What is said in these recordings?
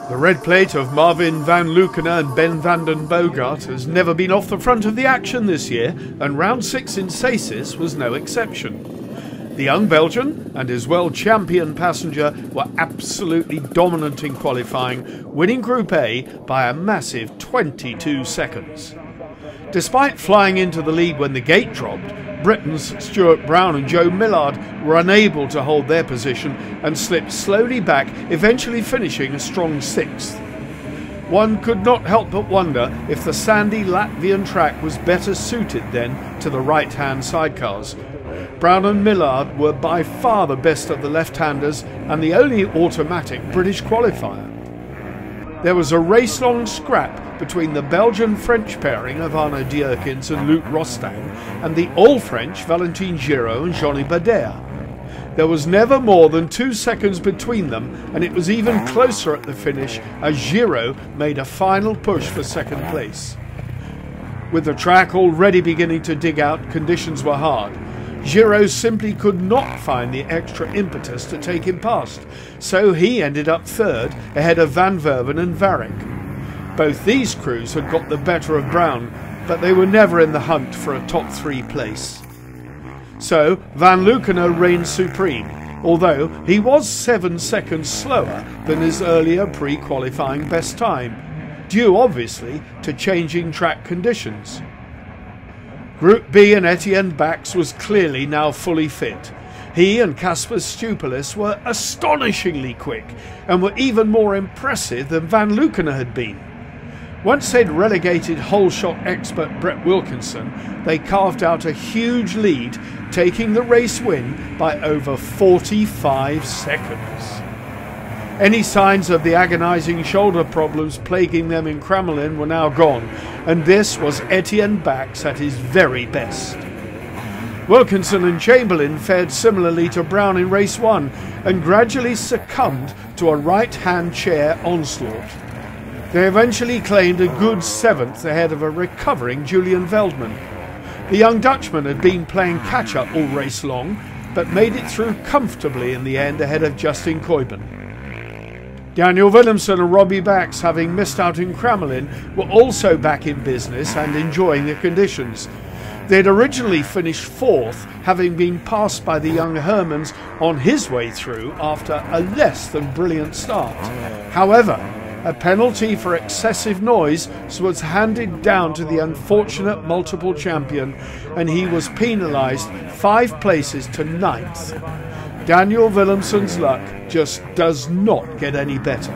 The red plate of Marvin van Leeuwen and Ben van den Bogart has never been off the front of the action this year, and round 6 in Césis was no exception. The young Belgian and his world champion passenger were absolutely dominant in qualifying, winning Group A by a massive 22 seconds. Despite flying into the lead when the gate dropped, Britain's Stuart Brown and Joe Millard were unable to hold their position and slipped slowly back, eventually finishing a strong 6th. One could not help but wonder if the sandy Latvian track was better suited then to the right-hand sidecars. Brown and Millard were by far the best of the left-handers and the only automatic British qualifier. There was a race-long scrap between the Belgian-French pairing of Arnaud Dierkens and Luc Rostang and the all-French Valentin Giraud and Johnny Badea. There was never more than 2 seconds between them, and it was even closer at the finish as Giraud made a final push for second place. With the track already beginning to dig out, conditions were hard. Giraud simply could not find the extra impetus to take him past, so he ended up third ahead of Van Verven and Varrick. Both these crews had got the better of Brown, but they were never in the hunt for a top 3 place. So Van Leeuwen reigned supreme, although he was 7 seconds slower than his earlier pre-qualifying best time, due obviously to changing track conditions. Group B and Etienne Bax was clearly now fully fit. He and Kasper Stupelis were astonishingly quick and were even more impressive than Van Leeuwen had been. Once they'd relegated whole-shot expert Brett Wilkinson, they carved out a huge lead, taking the race win by over 45 seconds. Any signs of the agonising shoulder problems plaguing them in Cramelin were now gone, and this was Etienne Bax at his very best. Wilkinson and Chamberlain fared similarly to Brown in race 1 and gradually succumbed to a right-hand chair onslaught. They eventually claimed a good 7th ahead of a recovering Julian Veldman. The young Dutchman had been playing catch-up all race long, but made it through comfortably in the end ahead of Justin Kuijben. Daniel Willemsen and Robbie Bax, having missed out in Cramelin, were also back in business and enjoying the conditions. They'd originally finished 4th, having been passed by the young Hermans on his way through after a less than brilliant start. However, a penalty for excessive noise was handed down to the unfortunate multiple champion, and he was penalised 5 places to 9th. Daniel Willemsen's luck just does not get any better.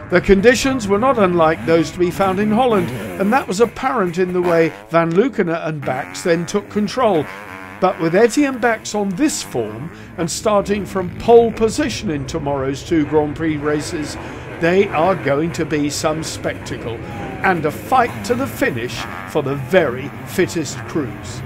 The conditions were not unlike those to be found in Holland, and that was apparent in the way Van Leeuwen and Bax then took control. But with Etienne Bax on this form and starting from pole position in tomorrow's 2 Grand Prix races, they are going to be some spectacle and a fight to the finish for the very fittest crews.